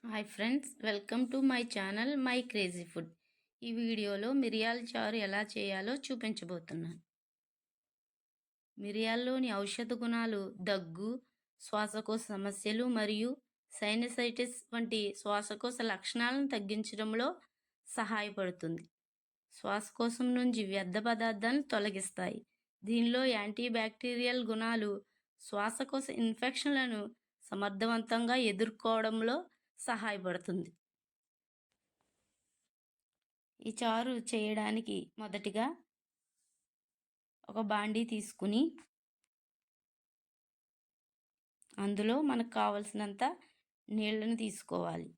Hi friends, welcome to my channel my crazy food. ఈ వీడియోలో మిరియాల చారు ఎలా చేయాలో చూపించబోతున్నాను. మిరియాల్లోని ఔషధ గుణాలు దగ్గు, శ్వాసకోశ సమస్యలు మరియు సైనసైటిస్ వంటి శ్వాసకోశ లక్షణాలను తగ్గించడంలో సహాయపడుతుంది. శ్వాసకోశం నుంచి వ్యర్థ పదార్థాలను తొలగిస్తాయి. దీనిలో యాంటీబ్యాక్టీరియల్ గుణాలు శ్వాసకోశ ఇన్ఫెక్షన్లను సమర్థవంతంగా ఎదుర్కోవడంలో సహాయపడుతుంది. ఈ చారు చేయడానికి మొదటిగా ఒక బాండీ తీసుకుని అందులో మనకు కావలసినంత నీళ్ళను తీసుకోవాలి.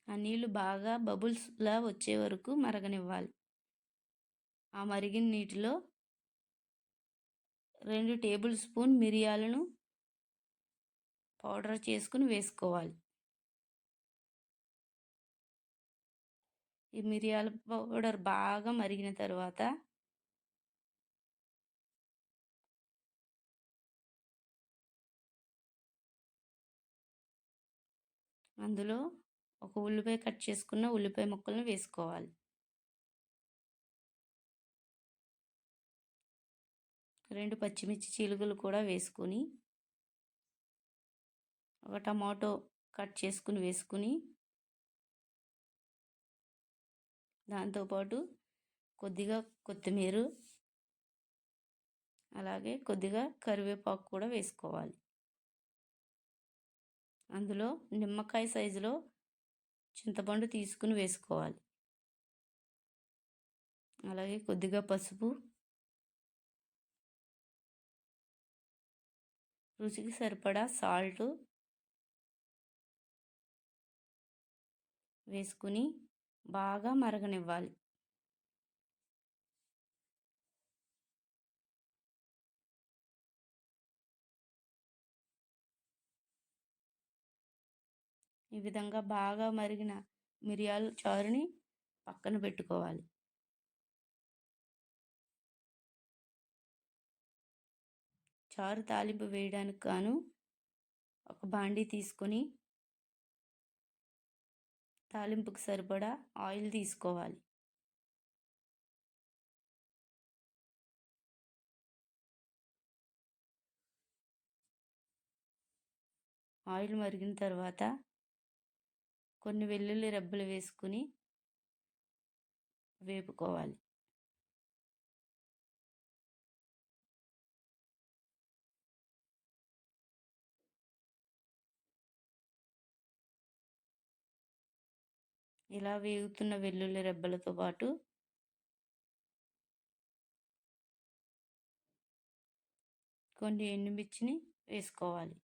ఆ నీళ్లు బాగా బబుల్స్లా వచ్చే వరకు మరగనివ్వాలి. ఆ మరిగిన నీటిలో 2 టేబుల్ స్పూన్ మిరియాలను పౌడర్ చేసుకుని వేసుకోవాలి. ఈ మిరియాల పౌడర్ బాగా మరిగిన తర్వాత అందులో ఒక ఉల్లిపాయ కట్ చేసుకున్న ఉల్లిపాయ ముక్కలను వేసుకోవాలి. 2 పచ్చిమిర్చి చీలికలు కూడా వేసుకుని, ఒక టమాటో కట్ చేసుకుని వేసుకుని, దాంతోపాటు కొద్దిగా కొత్తిమీర, అలాగే కొద్దిగా కరివేపాకు కూడా వేసుకోవాలి. అందులో నిమ్మకాయ సైజులో చింతపండు తీసుకుని వేసుకోవాలి. అలాగే కొద్దిగా పసుపు, రుచికి సరిపడా సాల్ట్ వేసుకుని బాగా మరగనివ్వాలి. ఈ విధంగా బాగా మరిగిన మిరియాల చారుని పక్కన పెట్టుకోవాలి. చారు తాలింపు వేయడానికి గాను ఒక బాండీ తీసుకొని తాలింపుకి సరిపడా ఆయిల్ తీసుకోవాలి. ఆయిల్ మరిగిన తర్వాత కొన్ని వెల్లుల్లి రెబ్బలు వేసుకుని వేపుకోవాలి. ఇలా వేగుతున్న వెల్లుల్లి రెబ్బలతో పాటు కొన్ని ఎండుమిర్చిని వేసుకోవాలి.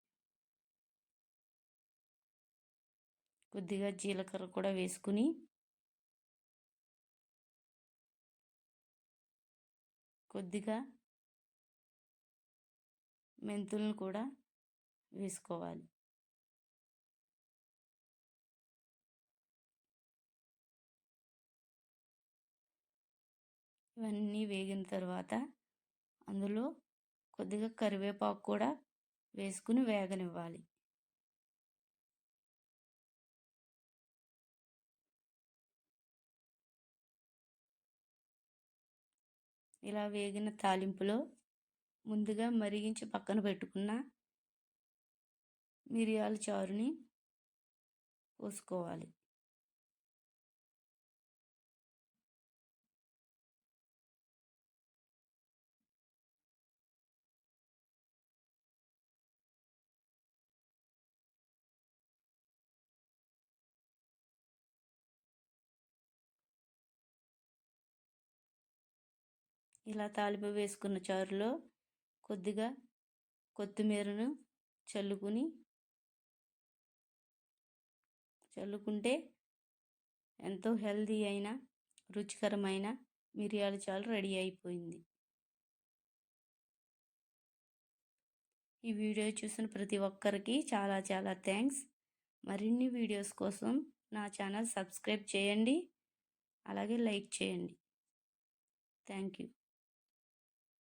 కొద్దిగా జీలకర్ర కూడా వేసుకుని కొద్దిగా మెంతులను కూడా వేసుకోవాలి. ఇవన్నీ వేగిన తర్వాత అందులో కొద్దిగా కరివేపాకు కూడా వేసుకుని వేగనివ్వాలి. ఇలా వేగిన తాలింపులో ముందుగా మరిగించి పక్కన పెట్టుకున్న మిరియాల చారుని పోసుకోవాలి. ఇలా తాలింపు వేసుకున్న చారులో కొద్దిగా కొత్తిమీరను చల్లుకుంటే ఎంతో హెల్తీ అయిన రుచికరమైన మిరియాల చారు రెడీ అయిపోయింది. ఈ వీడియో చూసిన ప్రతి ఒక్కరికి చాలా చాలా థ్యాంక్స్. మరిన్ని వీడియోస్ కోసం నా ఛానల్ సబ్స్క్రైబ్ చేయండి. అలాగే లైక్ చేయండి. Thank you.